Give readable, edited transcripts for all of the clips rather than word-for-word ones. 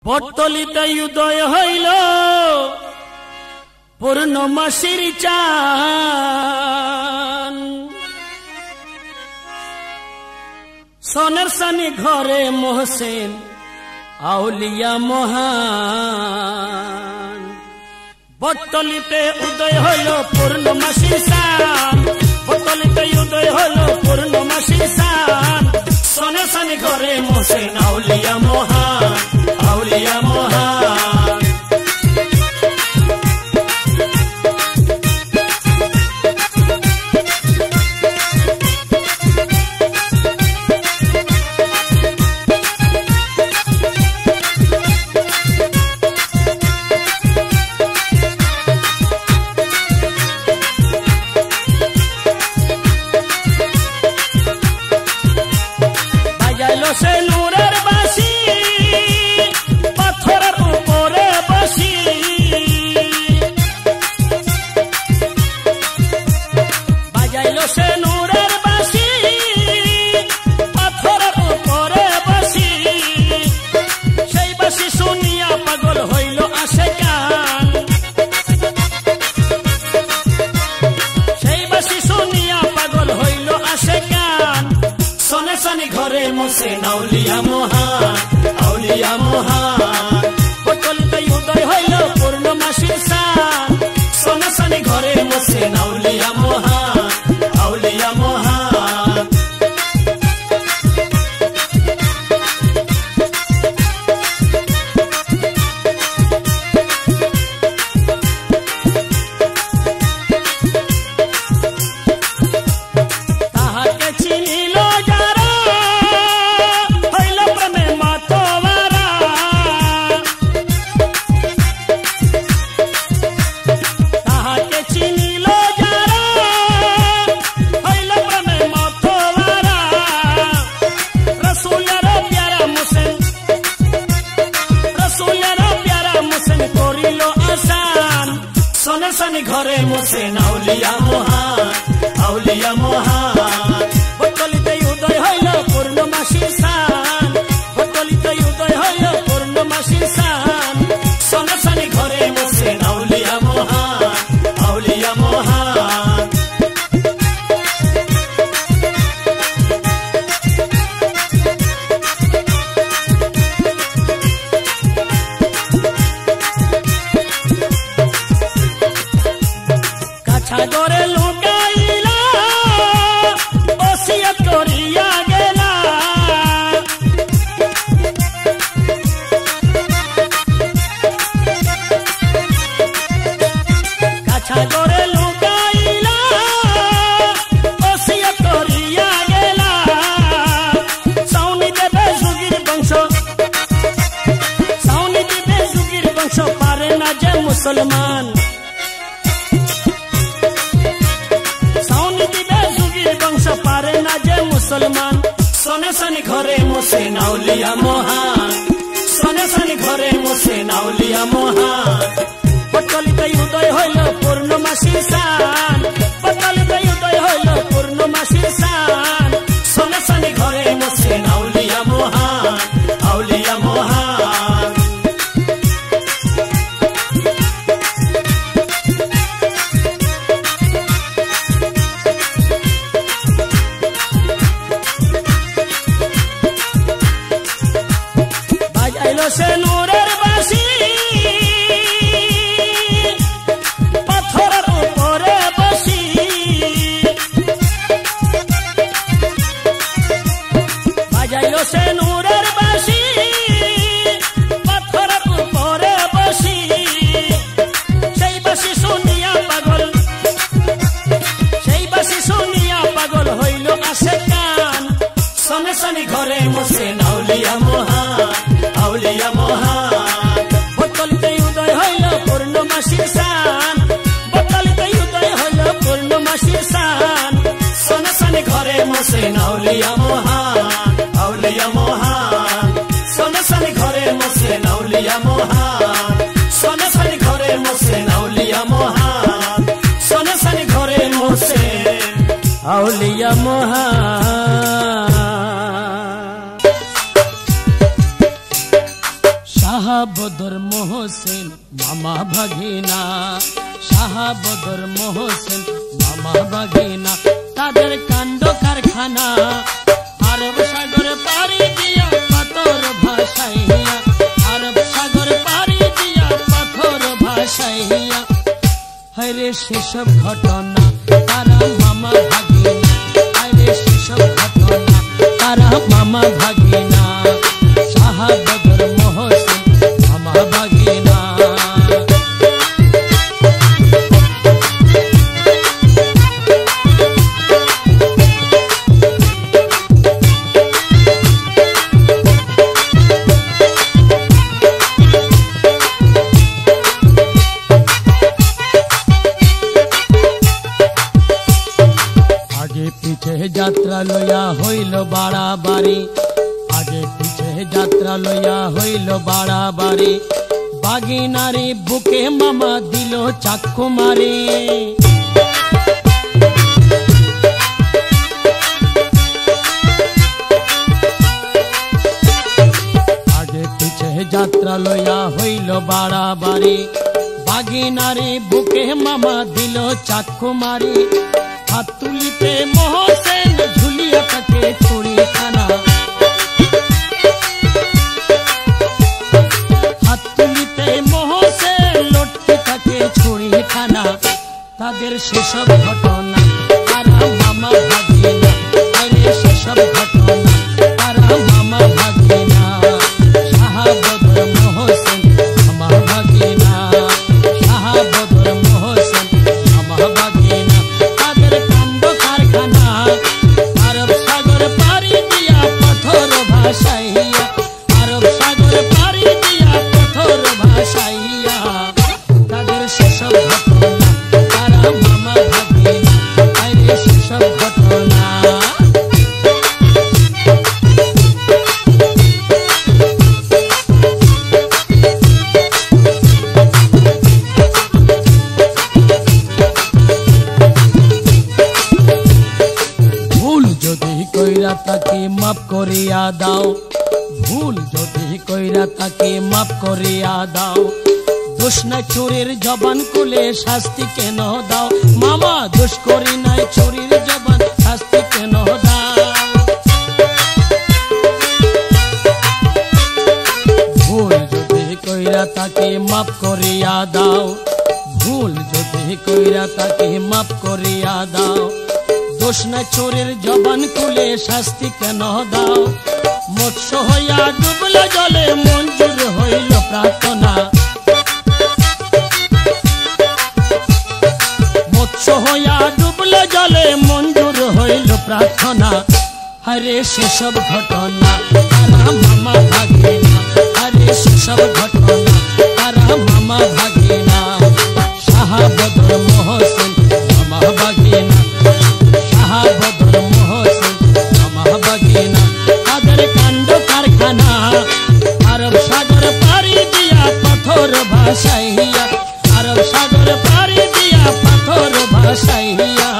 পট্টলিতে উদয় হইল পূর্ণমাসীর চান, সোনার সানি ঘরে মোহসেন আউলিয়া মহান। পট্টলিতে উদয় হইল পূর্ণমাসীর চান, পট্টলিতে উদয় হইল পূর্ণমাসীর চান, সোনার সানি ঘরে মোহসেন আউলিয়া মহান, আউলিয়া মহান। সে নূরের বাসি পাথরের উপরে বসি, বাজাইল সে নূরের বাসি পাথরের উপরে বসি, সেই বাসি শুনিয়া পাগল হইল আশেকান, সেই বাসি শুনিয়া পাগল হইল আশেকান, সোনে সানি ঘরে মোহসেন আউলিয়া মহান, আউলিয়া মহান। পট্টলিতে উদয় হইল পূর্ণমাসীর চান, সোনে সানি ঘরে মোহসেন আউলিয়া মহান, আউলিয়া মহান। তাহাকে চিনিল সোনার সানি ঘরে মোহসেন আউলিয়া মহান, আউলিয়া মহান। পট্টলিতে উদয় হইল পূর্ণমাসীর চান, পট্টলিতে উদয় হইল পূর্ণমাসীর চান, সোনার সানি ঘরে মোহসেন আউলিয়া মহান, আউলিয়া মহান। সাগরে লুকাইলা ওসিয়ত করিয়া গেলা, সাগরে লুকাইলা ওসিয়ত করিয়া গেলা, সাউনি দেবে যুগীর বংশ, সাউনি দেবে যুগীর বংশ পারে না যে মুসলমান, পারে না যে মুসলমান। সোনে সানি ঘরে মোহসেন আউলিয়া মহান, সোনে সানি ঘরে মোহসেন আউলিয়া মহান। পট্টলিতে উদয় হইল পূর্ণমাসীর চান, পট্টলিতে উদয় হইল পূর্ণমাসীর চান, সোনে সানি ঘরে মোহসেন আউলিয়া মহান, আউলিয়া মহান। সে নূরের বাসি পাথরের উপরে বসি, বাজাইল সে নূরের বাসি পাথরের উপরে বসি, সেই বাসি শুনিয়া পাগল, সেই বাসি শুনিয়া পাগল হইল আশেকান, সোনে সানি ঘরে মোহসেন আউলিয়া মহান, আউলিয়া মহান। পট্টলিতে উদয় হইল পূর্ণমাসীর চান, পট্টলিতে উদয় হইল পূর্ণমাসীর চান, সোনে সানি ঘরে মোহসেন আউলিয়া মহান, আউলিয়া মহান। সোনে সানি ঘরে মোহসেন আউলিয়া মহান, সোনে সানি ঘরে মোহসেন আউলিয়া মহান, সোনে সানি ঘরে মোহসেন আউলিয়া মহান। শাহাবদর মোহসেন মামা ভাগিনা, শাহাবদর মোহসেন মামা ভাগিনা, তাদের কাণ্ড কারখানা আরব সাগর পাড়ি দিয়া পাথর ভাসাইয়া, আরব সাগর পাড়ি দিয়া পাথর ভাসাইয়া, হায়রে সেসব ঘটনা তারা মামা ভাগিনা, হায়রে সেসব ঘটনা তারা মামা ভাগিনা, শাহাবদর মোহসেন মামা ভাগিনা। যাত্রা লইয়া হইল বাড়াবাড়ি, আগে পিছে যাত্রা লইয়া হইল বাড়াবাড়ি, বাগিনারি বুকে মামা দিল চাক্কু মারি, আগে পিছে যাত্রা লইয়া হইল বাড়াবাড়ি, বাগিনারি বুকে মামা দিল চাক্কু মারি, হাত তুলিতে মোহসেন ঝুলিয়া তাকে ছুরি খানা, হাত তুলিতে মোহসেন লটকে তাকে ছুরি খানা, তাদের সেসব ঘটনা তারা মামা ভাগিনা, আরে সেসব ঘটনা তারা মামা ভাগিনা, শাহাবদর মোহসেন মামা ভাগিনা, শাহাবদর মোহসেন মামা ভাগিনা, আরব সাগর পাড়ি দিয়া পাথর ভাসাইয়া, আরব সাগর পাড়ি দিয়া পাথর ভাসাইয়া, তাদের সেসব ঘটনা তারা মামা ভাগিনা, আরে সেসব ঘটনা। তাকে মাফ করিয়া দাও, ভুল যদি কইরা তাকে মাফ করিয়া দাও, দোষ নাই চোরের জবান খুলে শাস্তি কেন দাও, মামা দোষ করি নাই চোরের জবান শাস্তি কেন দাও, ভুল যদি কইরা তাকে মাফ করিয়া দাও, ভুল যদি কইরা তাকে মাফ করিয়া দাও, দোষ না চোরের জবান খুলে শাস্তি কেন দাও, মৎস্য হইয়া ডুবল জলে মঞ্জুর হইল প্রার্থনা, মৎস্য হইয়া ডুবল জলে মঞ্জুর হইল প্রার্থনা, হরে সেসব ঘটনা তারা মামা ভাগিনা, হরে সেসব ঘটনা তারা মামা ভাগিনা, শাহাবদর মোহসেন মামা ভাগিনা, শাহাবদর মোহসেন মামা ভাগিনা, তাদের কাণ্ড কারখানা আরব সাগর পাড়ি দিয়া পাথর ভাসাইয়া, আরব সাগর পাড়ি দিয়া পাথর ভাসাইয়া,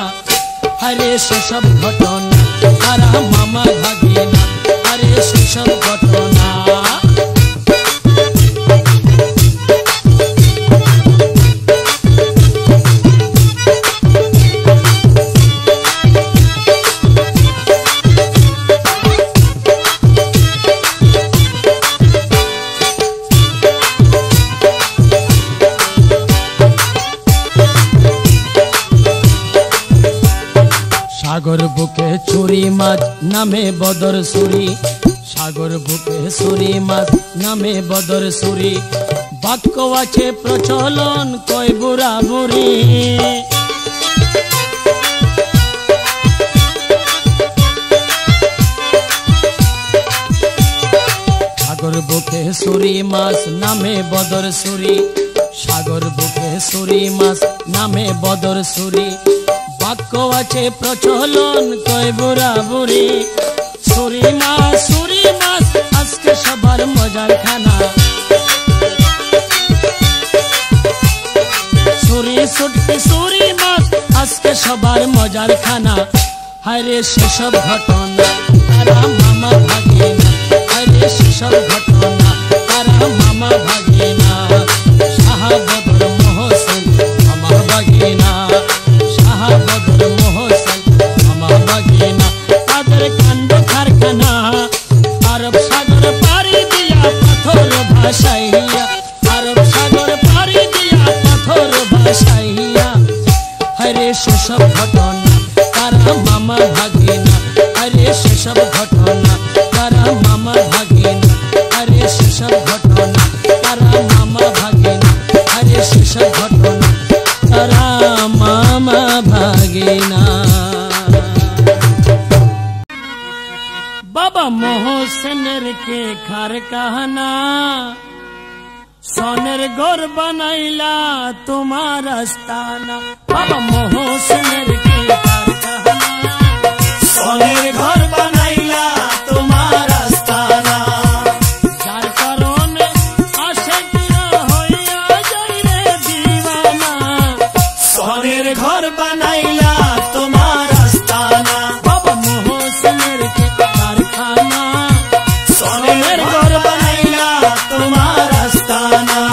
হরে সেসব ঘটনা তারা মামা ভাগিনা, হরে সেসব ঘটনা। সাগর বুকে ছুরি মাছ নামে বদর সুরি, সাগর বুকে ছুরি মাছ নামে বদর সুরি, বাক্য আছে প্রচলন কয় বুড়া বুড়ি, সাগর বুকে ছুরি মাছ নামে বদর সুরি, সাগর বুকে ছুরি মাছ নামে বদর সুরি, বাক্য আছে প্রচলন কয় বুড়া বুড়ি, ছুরি মাছ আজকে সবার মজার খানা, ছুরি ছুটকি ছুরি মাছ আজকে সবার মজার খানা, হায়রে সেসব ঘটনা তারা মামা ভাগিনা, হায়রে সেসব ঘটনা তারা মামা मामा भागिना শাহাবদর মোহসেন আমার বাগিনা শাহাবদর মোহসেন আমার বাগিনা তাদের কাণ্ড কারখানা আরব সাগর পাড়ি দিয়া পাথর ভাসাইয়া আরব সাগর পাড়ি দিয়া পাথর ভাসাইয়া হরে সেসব ঘটনা তারা মামা ভাগিনা হরে সেসব ঘটনা তারা মামা ভাগিনা হরে সেসব ঘটনা তারা মামা ভাগিনা হরে সেসব ঘটনা তারা মামা ভাগিনা। বাবা মোহসেনের কে কারখানা সোনের ঘর বানাইলা তোমার আস্তানা বাবা মোহসেনের কে কারখানা সোনের ঘর বানাইলা তোমার আস্তানা যার কারণে আশিকরা হইয়া যায় রে দিওয়ানা সোনের ঘর বানাইলা তোমার আস্তানা বাবা মোহসেনের কে কারখানা সোনের ঘর বানাইলা তোমার আস্তানা।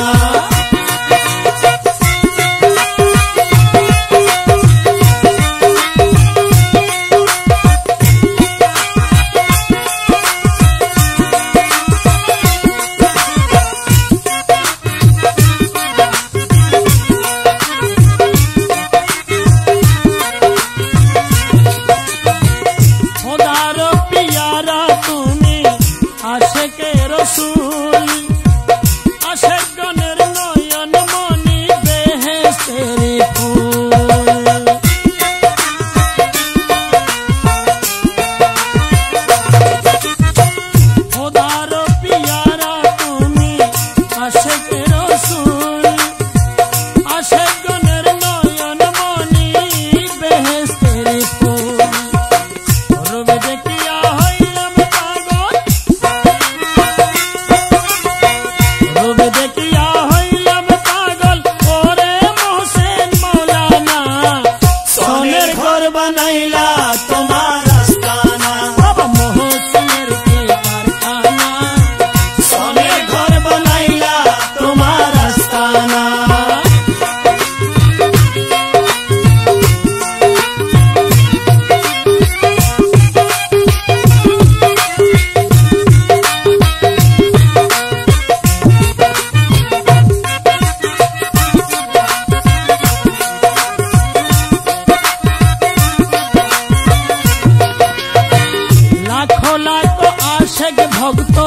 ভক্ত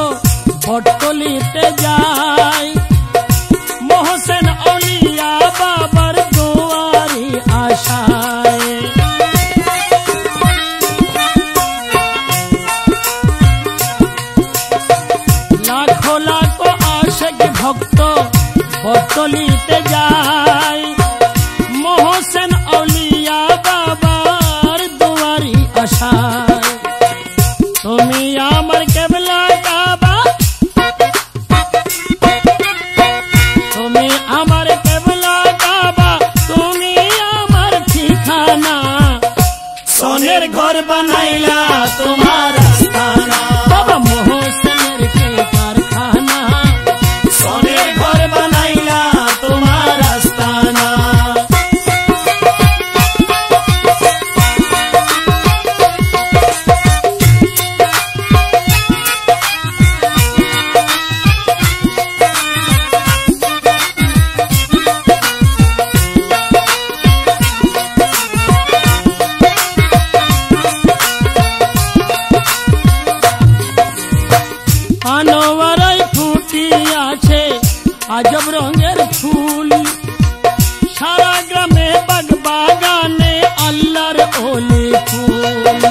পটলিতে যায় মোহসেন আউলিয়া বাবার দুয়ারি আশায় লাখো লাখো আশিক ভক্ত পটলিতে যায় মোহসেন আউলিয়া বাবার দুয়ারি আশায় তুমি আমার কেবলা কাবা তুমি আমার কেবলা কাবা তুমি আমার ঠিকানা সোনের ঘর বানাইলা তোমার আস্তানা বাবা মোহসেনের কে কারখানা সোনের ঘর বানাইলা তোমার আস্তানা। আনোয়ারাই ফুটি আছে আজব রঙের ফুল সারা গ্রামে বাগ বাগানে আল্লাহর ওলি ফুল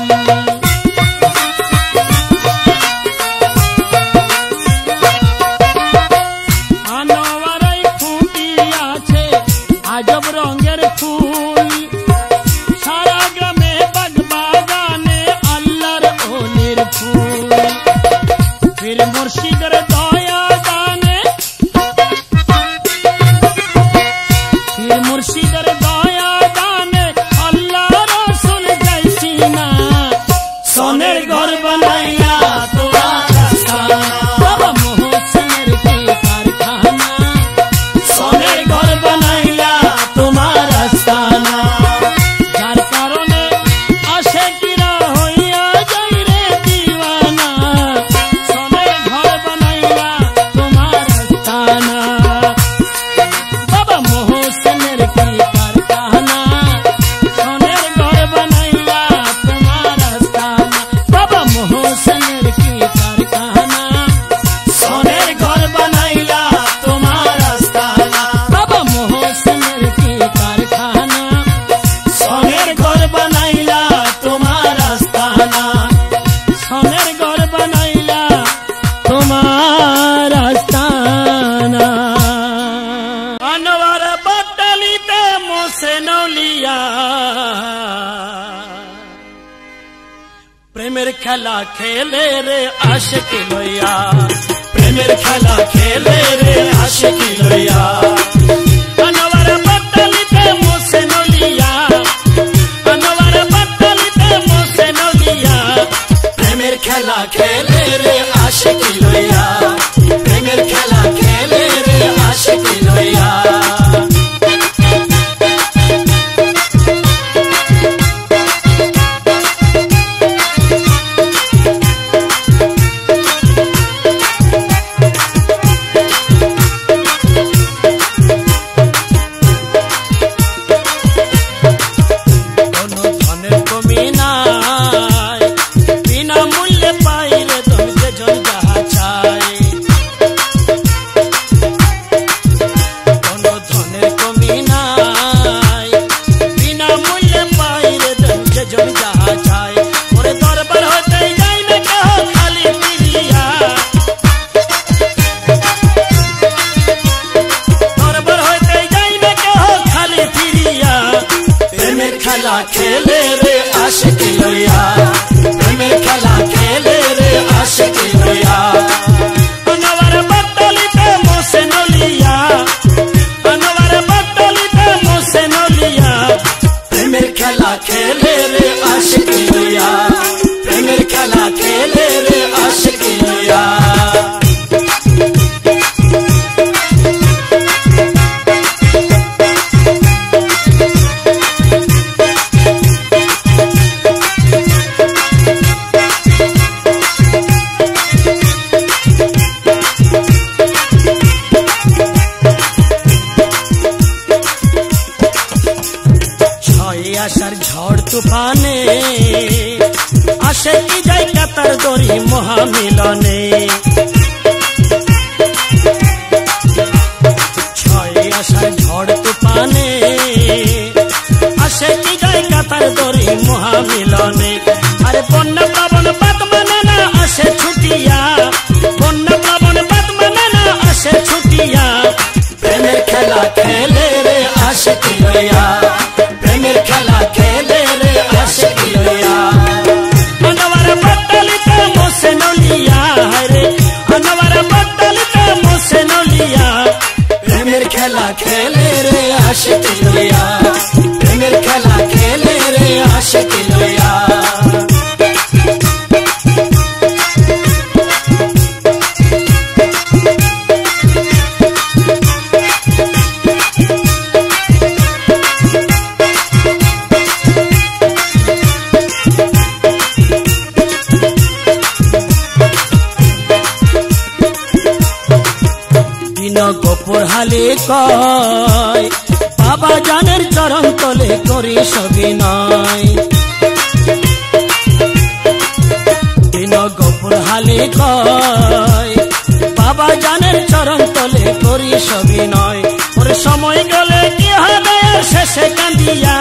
আনোয়ারাই ফুটি আছে আজব রঙের ফুল সারা গ্রামে বাগ বাগানে আল্লাহর ওলির ফুল পীর মুর্শিদের দয়া দানে পীর মুর্শিদের প্রেমের খেলা খেলে রে আশিকি লইয়া, প্রেমের খেলা খেলে রে আশিকি লইয়া। আনোয়ার পাতালিতে মোসে নলিয়া, আনোয়ার পাতালিতে মোসে নলিয়া, প্রেমের খেলা খেলে রে আশিকি লইয়া, প্রেমের খেলা খেলে রে আশিকি লইয়া। খেলা খেলে রে আশিকি লইয়া, প্রেমের খেলা খেলে রে আশিকি লইয়া। আনোয়ার পাতালিতে মোসে নলিয়া, আনোয়ার পাতালিতে মোসে নলিয়া, প্রেমের খেলা খেলে রে আশিকি লইয়া, প্রেমের খেলা খেলে রে আশিকি লইয়া। আশার ঝড় তুফানে আসে কি যায় কাতার দড়ি মহামিলনে, ছয় আশার ঝড় তুফানে আসে কি যায় কাতার দড়ি মহামিলনে। আরে বন্যা প্লাবন বাত মানে না আসে ছুটিয়া, বন্যা প্লাবন বাত মানে না আসে ছুটিয়া, প্রেমের খেলা খেলে রে আশিকি লইয়া, প্রেমের খেলা খেলে রে আশিকি লইয়া। আনোয়ার পাতালিতে মোসে নলিয়া রে, আনোয়ার পাতালিতে মোসে নলিয়া, প্রেমের খেলা খেলে রে আশিকি লইয়া, প্রেমের খেলা খেলে রে আশিকি লইয়া। গোপুর হালে কয় বাবা জানের চরণ তলে করি সবিনয়, দিন গোপুর হালে কয় বাবা জানের চরণ তলে করি সবিনয়। ওর সময় গেলে কি হবে আর শেষে কান্দিয়া,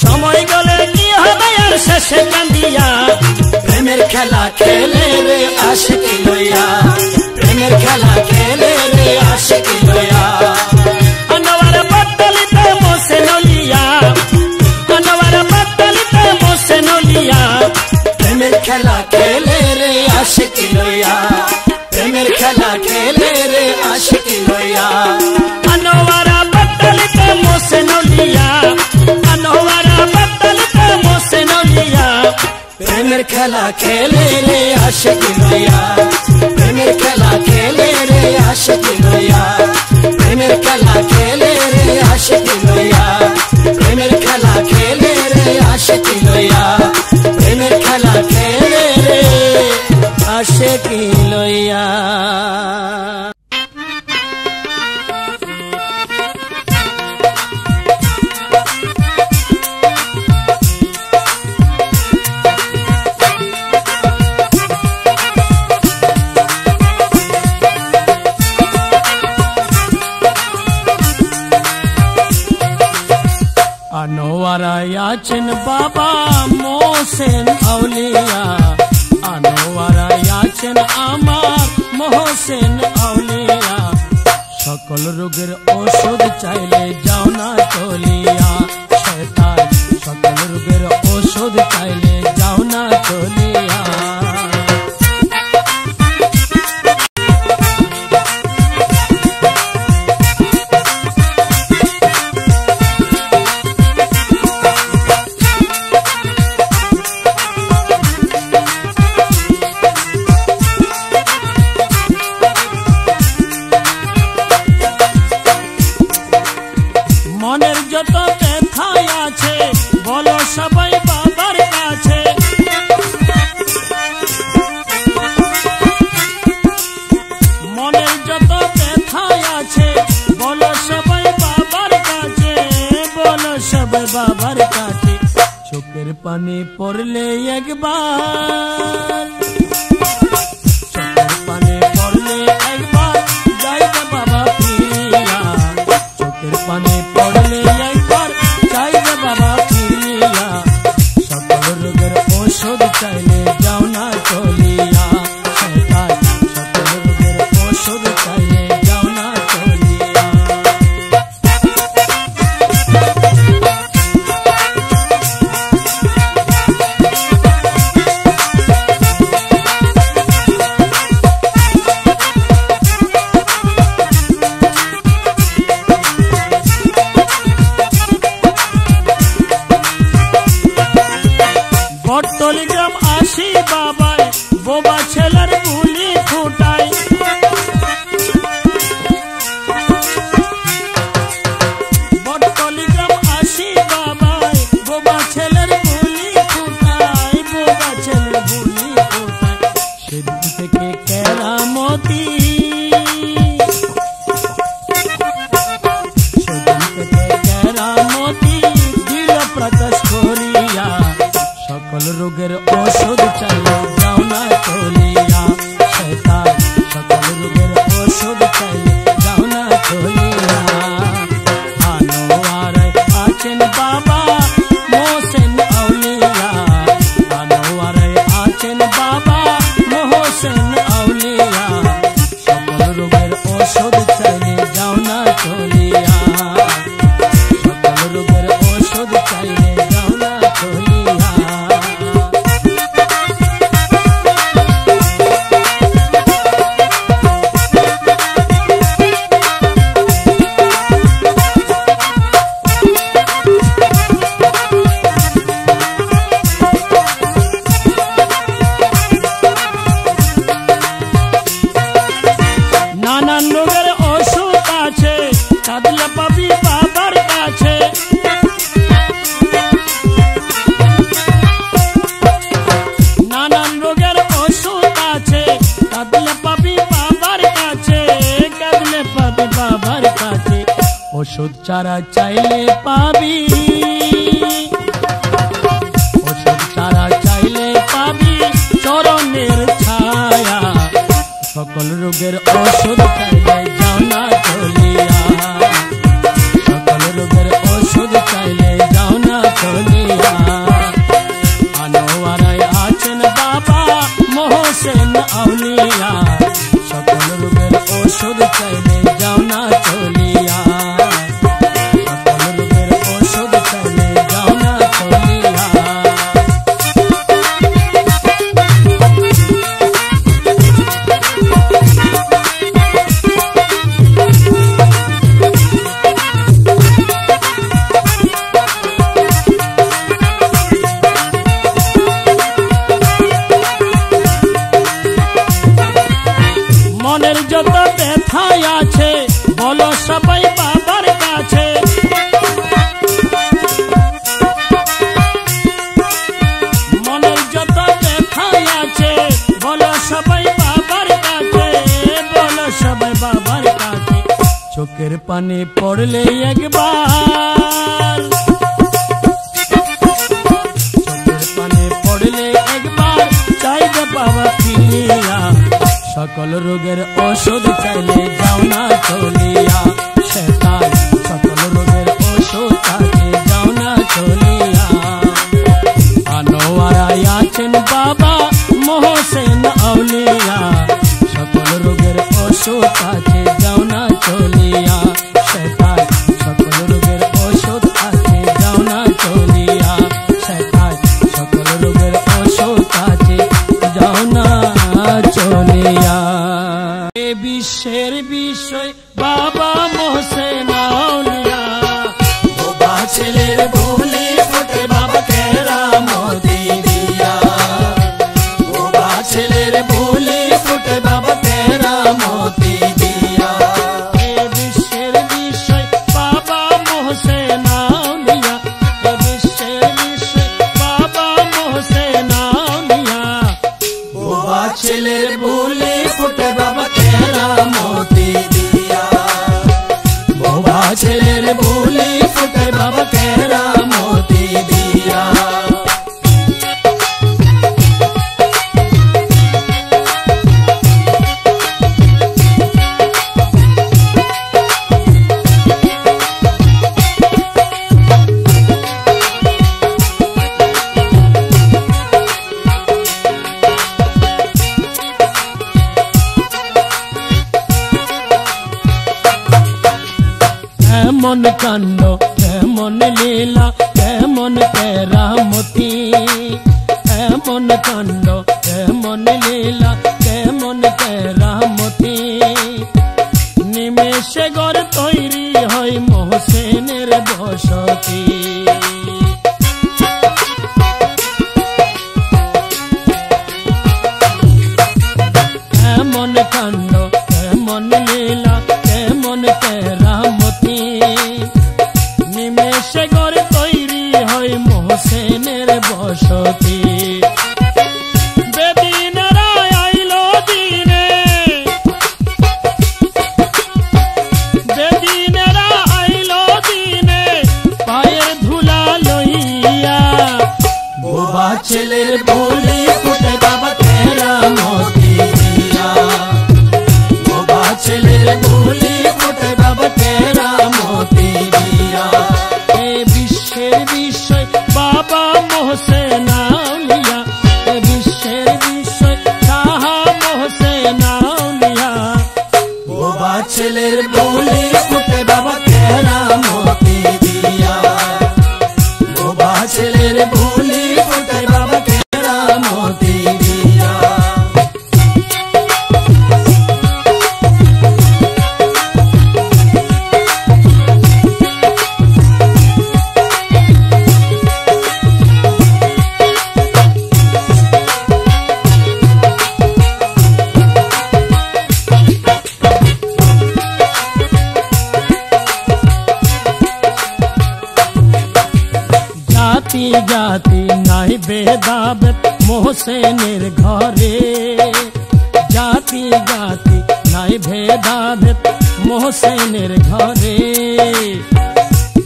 সময় গেলে কি হবে আর শেষে কান্দিয়া, প্রেমের খেলা খেলে রে আশিকি লইয়া, প্রেমের খেলা খেলে রে আশিকি লইয়া। আনোয়ার পাতালিতে মোসে নলিয়া, আনোয়ার পাতালিতে মোসে নলিয়া, প্রেমের খেলা খেলে রে আশিকি লইয়া, প্রেমের খেলা খেলে রে আশিকি লইয়া। আনোয়ার পাতালিতে মোসে নলিয়া, আনোয়ার পাতালিতে মোসে নলিয়া, প্রেমের খেলা খেলে রে আশিকি লইয়া, প্রেমের খেলা খেলে রে আশিকি লইয়া, প্রেমের খেলা খেলে রে আশিকি লইয়া, প্রেমের খেলা খেলে রে আশিকি লইয়া, প্রেমের খেলা খেলে রে আশিকি লইয়া। আনোয়ারায় আছেন বাবা মোহসেন আউলিয়া, আনোয়ারায় আছেন আমার মোহসেন আউলিয়া, সকল রোগের ওষুধ চাইলে যাও না চলিয়া, শয়তান সকল पानी पड़ले एक बार चोखेर पानी पड़ले एक बार जाइबे बाबा फिरिया चोखेर पानी पड़ले एक बार जाइबे बाबा फिरिया सकल रोगेर औषध चाइले जाओ ना चलिया शैतान सकल रोगेर औषध चाइले जाओ ना चलिया बटलिग्राम आशी बाबाय बोबा छेलार বুলি ফুটাই बटलिग्राम आशी बाबाय बोबा छेलार বুলি ফুটাই बोबा छेलार বুলি ফুটাই সেদিন থেকে কেরামতি সেদিন থেকে কেরামতি দিল প্রকাশ করিয়া सकल रोगेर औषध चाइले जाओ ना चलिया शैतान सकल रोगेर औषध चाइले जाओ ना चलिया आनोवारे आছেন बाबा मोहसेन औलिया आनोवारे आছেন बाबा मोहसेन औलिया सकल रोगेर औषध चाइले जाओ ना चलिया सकल रोगेर औषध चाइले जाओ ना चलिया नानान रोगेर ओषुध आछे कादले पाबी बाबार काछे नानान रोगेर ओषुध आछे कादले पाबी बाबार काछे कादले पाबी बाबार काछे ओषुध चारा चाइले पाबी ओषुध चारा चाइले पाबी चरणेर छाया सकल रोगेर औषध चाइले जाओ ना चलिया सकल रोगेर औषध चाइले जाओ ना चलिया आनोवाराय आছেন बाबा मोहसेन औलिया सकल रोगेर औषध चाइले जाओ ना चलिया सकल रोगेर औषध चाइले जाओ ना चलिया মনের যত ব্যথায় আছে বলো সবাই বাবার কাছে মনের যত ব্যথায় আছে বলো সবাই বাবার কাছে বলো সবাই বাবার কাছে চোখের পানি পড়লে একবার চোখের পানি পড়লে একবার চাইবে বাবা ফিরিয়া सकल रोगेर औषध चाइले जाओ ना चलिया शैतान सकल रोगेर औषध चाइले जाओ ना चलिया आनोवाराय आছেন बाबा मोहसेन औलिया सकल रोगेर औषध चाइले जाओ ना चलिया शैतान सकल रोगेर औषध चाइले जाओ ना चलिया शैतान सकल रोगेर औषध चाइले जाओ ना चलिया विश्वेर विषय बाबा मोहसेन औलिया बोबा छेलेर বুলি फुटे बाबा केरामती दिया बोबा छेलेर বুলি फुटे बाबा केरामती दिया विश्वेर विषय बाबा मोहसेन औलिया विश्वेर विषय बाबा मोहसेन औलिया बोबा छेलेर বুলি फुटे बाबा केरामती दिया बोबा কেমন কাণ্ড কেমন লীলা কেমন কেরামতি, এমন কাণ্ড কেমন লীলা কেমন কেরামতি, নিমেষে ঘর তৈরি হয় মোহসেনের বসতি। কেমন কাণ্ড কেমন লীলা কেমন কেরামতি, নিমেষে ঘর তৈরি হয় মোহসেনের বসতি। বেদিনেরা আইল দিনে, বেদিনেরা আইল দিনে পায়ের ধুলা লইয়া, বোবা ছেলের বলি ফুটে বাবা কেরামতি দিয়া, বোবা ছেলের বলি ফুটে বাবা কেরামতি দিয়া। এ বিশ্বের বিষয় বাবা মোহসেন আউলিয়া, এ বিশ্বের বিষয় শাহ মোহসেন আউলিয়া, বোবা ছেলের বলি ফুটে বাবা কেরামতি দিয়া, বোবা ছেলের বলি ফুটে বাবা কেরামতি দিয়া। জাতি জাতি নাই ভেদাভেদ মোহসেনের ঘরে, জাতি জাতি নাই ভেদাভেদ মোহসেনের ঘরে,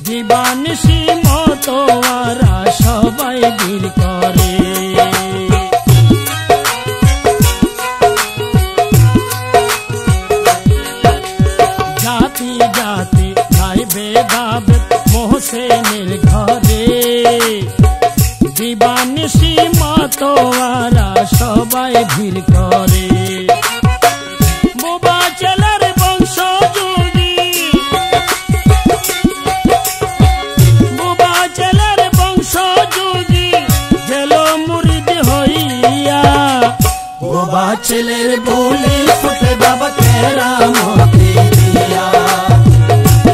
দিবানিশি মতোয়ারা সবাই বীর করে। জাতি জাতি নাই ভেদাভেদ মোহসেনের ঘরে, দিবানিশি মতোয়ারা সবাই ভিড় করে। বোবা ছেলের বংশ যদি, বোবা ছেলের বংশ যদি গেল মুরিদ হইয়া, বোবা ছেলের বলি ফুটে বাবা কেরামতি দিয়া,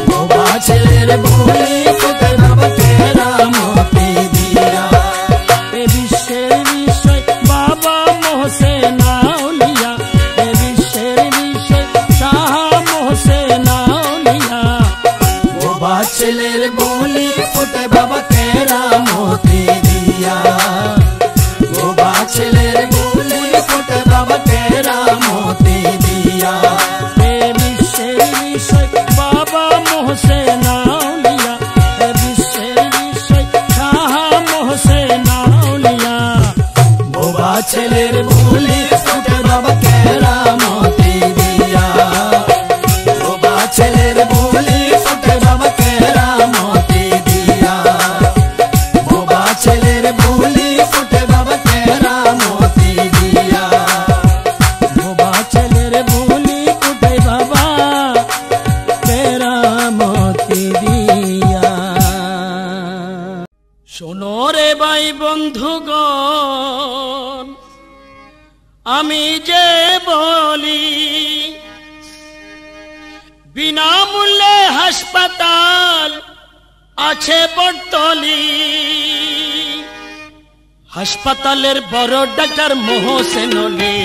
বোবা ছেলের বলি ফুটে বাবা কেরামতি দিয়া। এ বিশ্বের বিষয় বাবা মোহসেন আউলিয়া, এ বিশ্বের বিষয় শাহ মোহসেন আউলিয়া, বোবা ছেলের বলি ফুটে বাবা কেরামতি দিয়া, বোবা ছেলের বলি ফুটে বাবা কেরামতি দিয়া। এ বিশ্বের বিষয় বাবা মোহসেন আউলিয়া, এ বিশ্বের বিষয় শাহ মোহসেন আউলিয়া, বোবা ছেলের বলি ফুটে বাবা কেরামতি দিয়া, বোবা ছেলের বলি ফুটে বাবা কেরামতি দিয়া, বোবা ছেলের বলি ফুটে বাবা কেরামতি দিয়া, বোবা ছেলের বলি ফুটে বাবা কেরামতি দিয়া। শোনো রে ভাই বন্ধুগণ, আমি যে বলি বিনামূল্যে হাসপাতাল আছে বটতলি, হাসপাতালের বড় ডাক্তার মোহসেন আলী,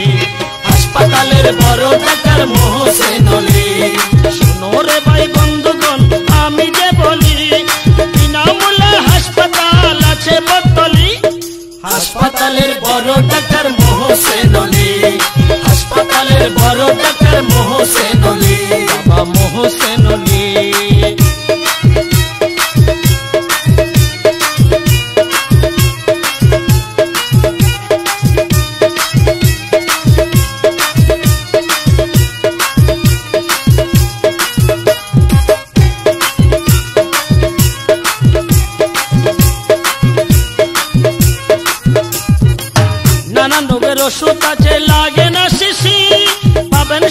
হাসপাতালের বড় ডাক্তার মোহসেন আলী। শোনো রে ভাই বন্ধুগণ, আমি যে বলি বিনামূল্যে হাসপাতাল আছে বটতলি, হাসপাতালের বড় ডাক্তার মোহসেন আলী, হাসপাতালের বড় ডাক্তার মোহসেন আলী, বাবা মোহসেন আলী। নানান রোগের ওষুধ আছে, লাগে না শিশি, পাবেন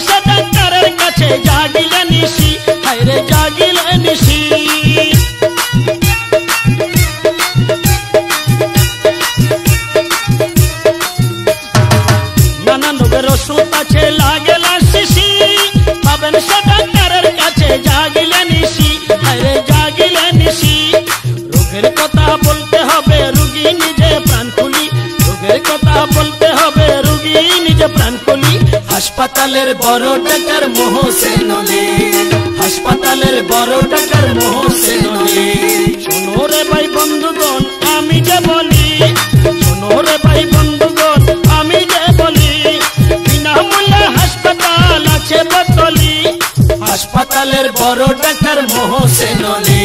বলি হাসপাতালের বড় ডাক্তার মোহসেন আলী, হাসপাতালের বড় ডাক্তার মোহসেন আলী। শোনো রে ভাই বন্ধুগণ আমি যে বলি, শোনো রে ভাই বন্ধুগণ আমি যে বলি, বিনামূল্যে হাসপাতাল আছে বটতলী, হাসপাতালের বড় ডাক্তার মোহসেন আলী,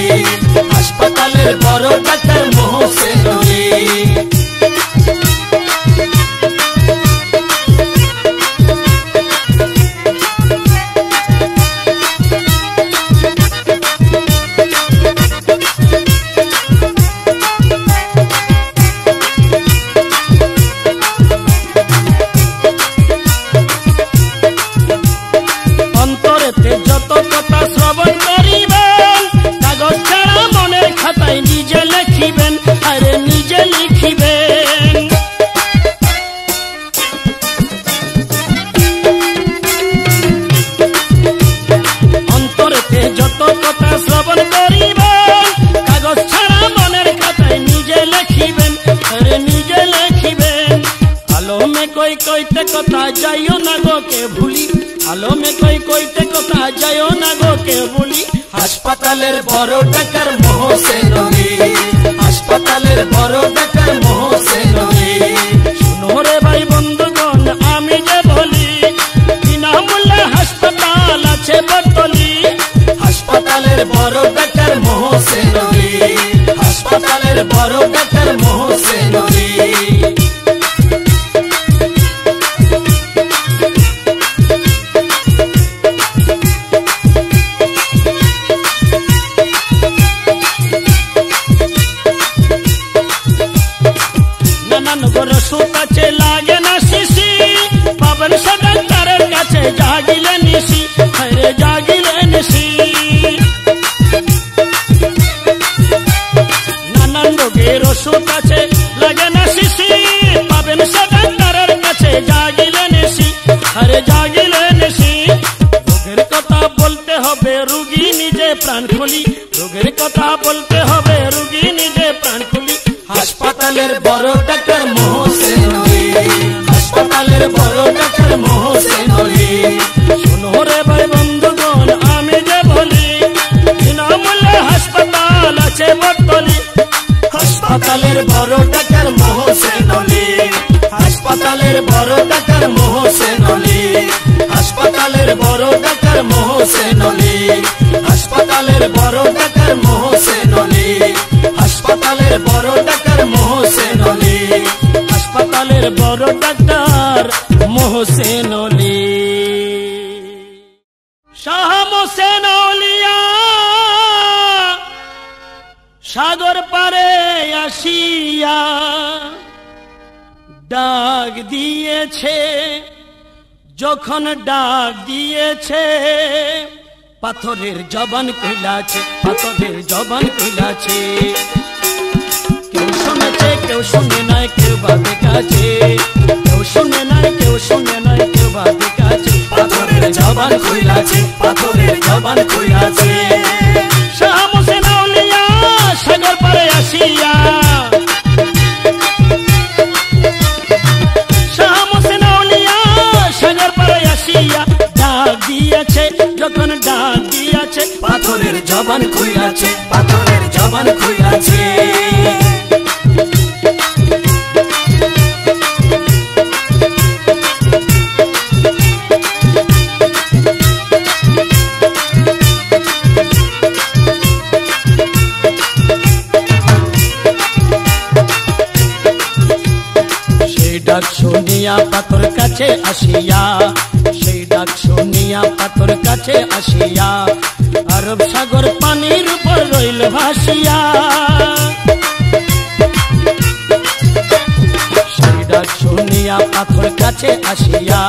হাসপাতালের বড় ডাক্তার মোহসেন আলী। অন্তরেতে যত কথা শ্রবণ করিবেন, কাগজ ছাড়া মনের খাতায় নিজে লিখিবেন, আরে নিজে লিখিবেন। অন্তরেতে যত কথা শ্রবণ করিবেন, কাগজ ছাড়া মনের খাতায় নিজে লিখিবেন, আরে নিজে লিখিবেন। আলমে কই কইতে কথা যাইও না গো কে ভুলি, আলমে কই কইতে কথা যাইও না গো কে ভুলি, হাসপাতালের বড় ডাক্তার মোহসেন আলী, হাসপাতালের বড় ডাক্তার মোহসেন আলী। শুনো রে ভাই বন্ধুগণ আমি যে বলি, বিনামূল্যে হাসপাতাল আছে বটতলী, হাসপাতালের বড় ডাক্তার মোহসেন আলী, হাসপাতালের বড় ডাক্তার মোহসেন আলী। ওষুধ আছে লাগে না শিশি, পাবেন সে ডাক্তারের কাছে জাগিলে নিশি, আরে জাগিলে নিশি। নানান রোগের ওষুধ আছে লাগে না শিশি, পাবেন সে ডাক্তারের কাছে জাগিলে নিশি, আরে জাগিলে নিশি। রোগের কথা বলতে হবে রুগী নিজে প্রাণ খুলি, রোগের কথা বলতে হবে রুগী নিজে প্রাণ খুলি, হাসপাতালের বড় ডাক্তার মোহসেন আলী, হাসপাতালের বড় ডাক্তার মোহসেন আলী। শোনো রে ভাই বন্ধুগণ আমি যে বলি, বিনামূল্যে হাসপাতাল আছে বটতলী, হাসপাতালের বড় ডাক্তার মোহসেন আলী, হাসপাতালের বড় ডাক্তার মোহসেন আলী, হাসপাতালের বড় ডাক্তার মোহসেন আলী, হাসপাতালের বড় ডাক্তার মোহসেন আলী, হাসপাতালের বড় ডাক্তার মোহসেন আলী, হাসপাতালের বড় ডাক্তার মোহসেন আলী। শাহ মোহসেন আউলিয়া সাগর পারে আসিয়া ডাক দিয়েছে, যখন ডাক দিয়েছে পাথরের জবান কইলাছে, পাথরের জবান কইলাছে। কেউ শুনেছে কেউ শুনে নাই কেউ বা দেখাছে, কেউ শুনে নাই কেউ শুনে নাই কেউ বা দেখাছে, পাথরের জবান কইলাছে, পাথরের জবান কইলাছে। শাহ মোহসেন আউলিয়া সাগর পারে আসিয়া, শাহ মোহসেন আউলিয়া সাগর পারে আসিয়া ডাক দিয়েছে, যখন ডাক দিয়েছে পাথরের জবান কইলাছে, পাথরের জবান কইলাছে। ডাক শুনিয়া পাথর কাছে আসিয়া, সেই ডাক শুনিয়া পাথর কাছে আসিয়া আরব সাগর পানির উপর রইল ভাসিয়া। সেই ডাক শুনিয়া পাথর কাছে আসিয়া,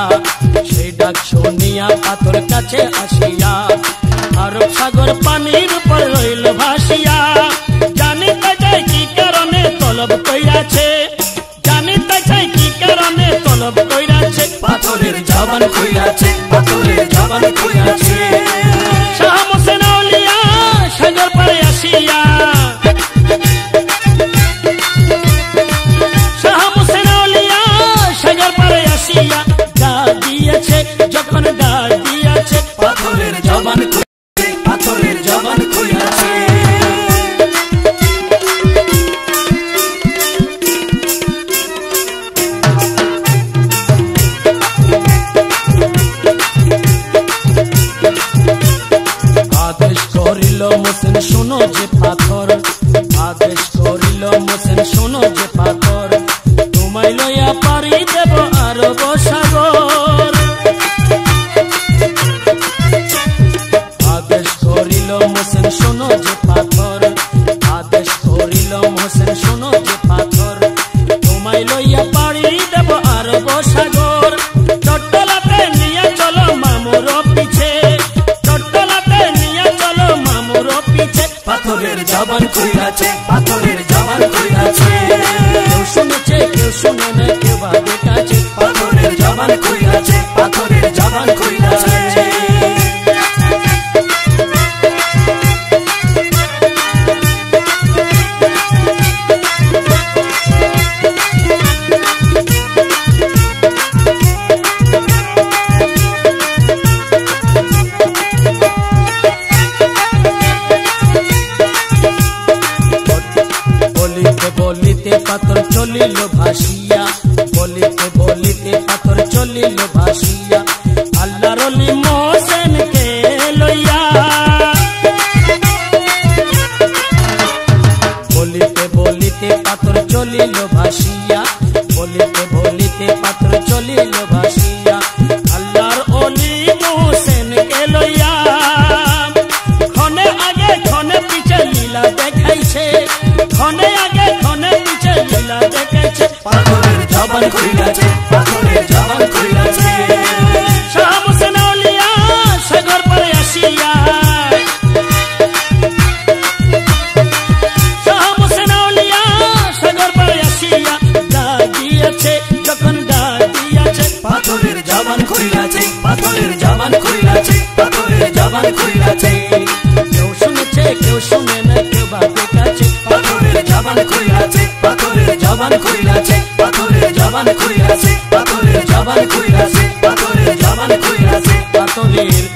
সেই ডাক শুনিয়া পাথর কাছে আসিয়া আরব সাগর পানির উপর রইল ভাসিয়া। জানিতে চাই কি কারণে তলব কইরাছে, জানিতে চাই কি কারণে তলব কইরাছে, পাথরের জবান কইরাছে, পাথরের জবান কইরাছে। শাহ মোহসেন আউলিয়া সাগর পারে আসিয়া, শাহ মোহসেন আউলিয়া সাগর পারে আসিয়া ডাক যখন ডাক দিয়াছে পাথরের জবান পাথরের জবান খুইয়াছে আদেশ করিল মোসেন শোনো যে পাথর আদেশ করিল মোসেন শোনো যে পাথর তোমায় লইয়া পারি দেব আরব সাগর আদেশ করিল মোসেন শোনো যে পাথর আদেশ করিল মোসেন শোনো যে পাথর তোমায় লইয়া পারি দেব আরব সাগর চট্টলাতে নিয়ে চলো মামুর পিছে চট্টলাতে নিয়ে চলো মামুর পিছে পাথরের জবান খুইয়াছে পাথরের জবান খুইয়াছে কেউ শুনেছে কেউ শুনে না কেউ বা দেখাছে পাথরের জবান খুইয়াছে পাথরের জবান খুইয়াছে বলিতে পাথর চলিল ভাসিয়া বলিতে বলিতে পাথর চলিল ভাসিয়া আল্লাহর ওলি মোসেনকে লইয়া বলিতে বলিতে পাথর চলিল ভাসিয়া বলিতে বলিতে পাথর চলিল ভাসিয়া আল্লাহর ওলি মোসেনকে লইয়া ক্ষণে আগে ক্ষণে পিছে লীলা দেখাইছে ক্ষণে আগে ক্ষণে পিছে লীলা দেখাইছে পাথরের জবান খুইয়াছে পাথরের জবান খুইয়াছে শাহ মোসেন আউলিয়া সাগর পারে আসিয়া শাহ মোসেন আউলিয়া সাগর পারে আসিয়া ডাক দিয়েছে যখন ডাক দিয়েছে পাথরের জবান খুইয়াছে পাথরের জবান খুইয়াছে পাথরের জবান খুইয়াছে কেউ শুনেছে কেউ শুনে না কেউ বা দেখাচ্ছে পাথরের জবান খুইয়াছে পাথরের জবান খুইয়াছে পাথরের জবান খুইয়াছে পাথরের জবান খুইয়াছে পাথরের জবান খুইয়াছে পাথরের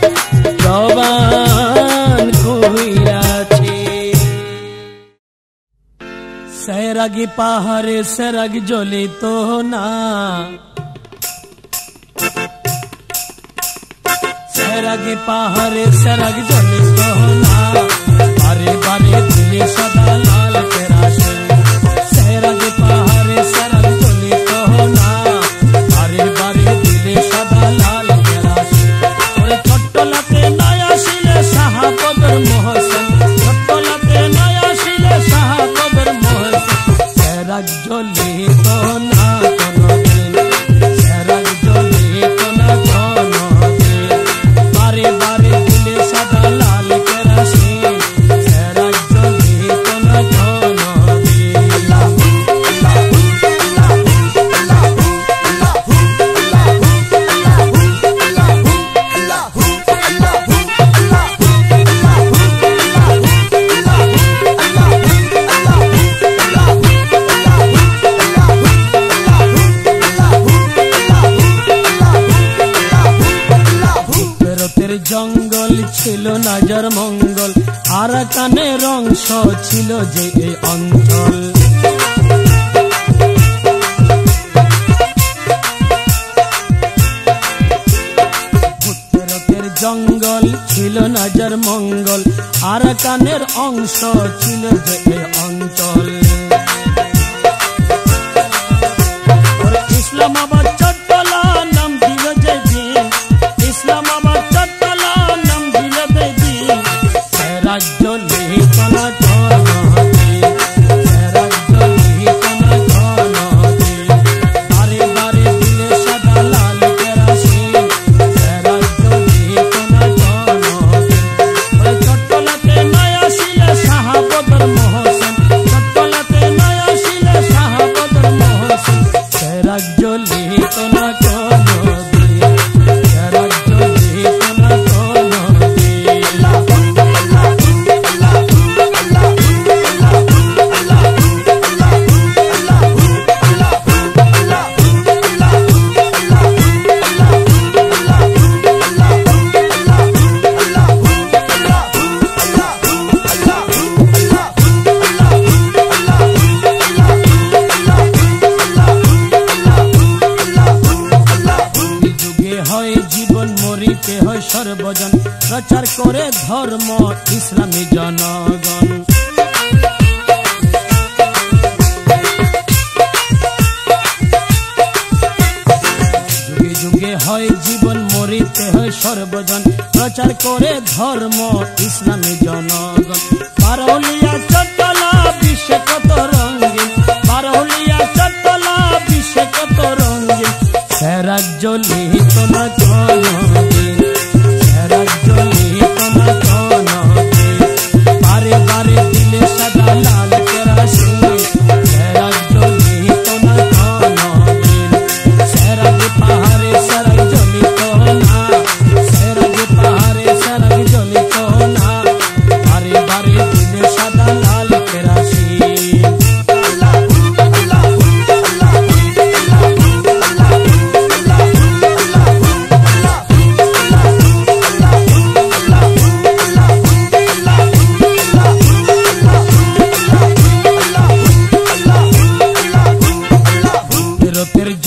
জবান খুইয়াছে সৈরাগী পাহাড়ে সেরাগ জ্বলিত না সৈরাগী পাহাড়ে সেরাগ জ্বলিত না বারে বারে দিলে সদা লাল কেরাসিন সৈরাগী পাহাড়ে সেরাগ জ্বলিত না বারে বারে দিলে সদা লাল কেরাসিন ওরে চট্টলাতে নয়া শিলে শাহাবদর মোহসেন চট্টলাতে নয়া শিলে শাহাবদর মোহসেন সৈরাগ জ্বলিত না কোনদিন সৈরাগ জ্বলিত না কোনদিন বারে বারে দিলে সদা লাল কেরাসিন সৈরাগ জ্বলিত না কোনদিন জঙ্গল ছিল নাজার মঙ্গল আরাকানের অংশ ছিল যে এই অঞ্চল উত্তরের জঙ্গল ছিল নাজার মঙ্গল আরাকানের অংশ ছিল যে এই অঞ্চল ইসলামাবাদ চট্টলা নাম দিল যে দিন ইসলামাবাদ চট্টলা নাম দিল যে দিন সৈরাগ জ্বলিত না কোনদিন সৈরাগ জ্বলিত না কোনদিন বারে বারে দিলে সদা লাল কেরাসিন সৈরাগ জ্বলিত না কোনদিন চট্টলাতে নয়া শিলে শাহাবদর মোহসেন চট্টলাতে নয়া শিলে শাহাবদর মোহসেন সৈরাগ জ্বলিত মরিতে হয় সর্বজন, প্রচার করে ধর্ম ইসলামী জনগণ। যুগে যুগে হয় জীবন, মরিতে হয় সর্বজন, প্রচার করে ধর্ম ইসলামী জনগণ। বারৌলিয়া চট্টলা বিশ্বে কত রঙিন, বারৌলিয়া চট্টলা বিশ্বে কত রঙিন, সেরাজ জ্বলিত না কোনদিন, সেরাজ জ্বলিত না কোনদিন। বারে বারে দিলে সাদা লাল কেরাসিন, সেরাজ জ্বলিত না কোনদিন। সেরাজ পাহাড়ে সেরাজ জ্বলিত না, সেরাজ পাহাড়ে সেরাজ জ্বলিত না। বারে বারে দিলে সাদা লাল কেরাসিন।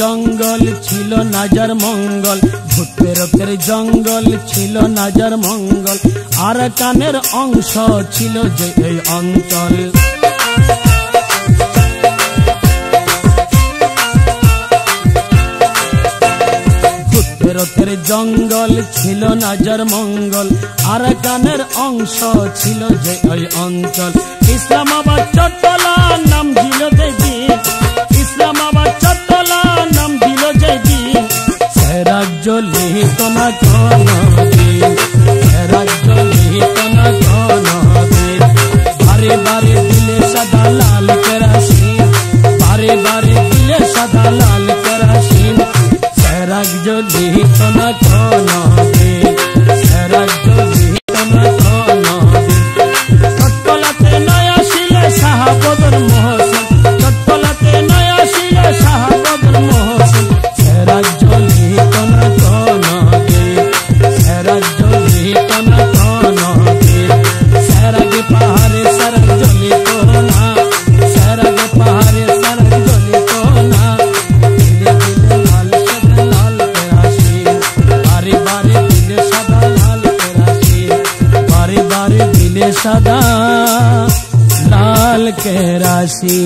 জঙ্গল ছিল নাজার মঙ্গল, ভূত প্রেতের জঙ্গল ছিল নাজার মঙ্গল, আর কানের অংশ ছিল যে এই অঞ্চল। ভূত প্রেতের জঙ্গল ছিল নাজার মঙ্গল, আর কানের অংশ ছিল যে এই অঞ্চল। ইসলামাবাদ চট্টলা নাম দিল যেদিন, ইসলামাবাদ চট্টলা নাম দিল যেদিন, সেরাজ জ্বলিত না কোনদিন, সেরাজ জ্বলিত না কোনদিন। বারে বারে দিলে সাদা লাল কেরাসিন, বারে বারে দিলে সাদা লাল কেরাসিন, সেরাজ জ্বলিত না কোনদিন, সেরাজ জ্বলিত না কোনদিন। চট্টলাতে নয়া ছিলে শাহাবদর মহসিন, চট্টলাতে নয়া ছিলে শাহাবদর মহসিন, সেরাজ জ্বলিত না কোনদিন, সেরাজ জ্বলিত না কোনদিন। সেরাজ পাহাড়ে সেরাজ জ্বলিত না, সেরাজ পাহাড়ে সেরাজ জ্বলিত না। দিলে দিলে লাল সাদা লাল কেরাসিন, বারে বারে দিলে সাদা লাল কেরাসিন, বারে বারে দিলে সাদা লাল কেরাসিন।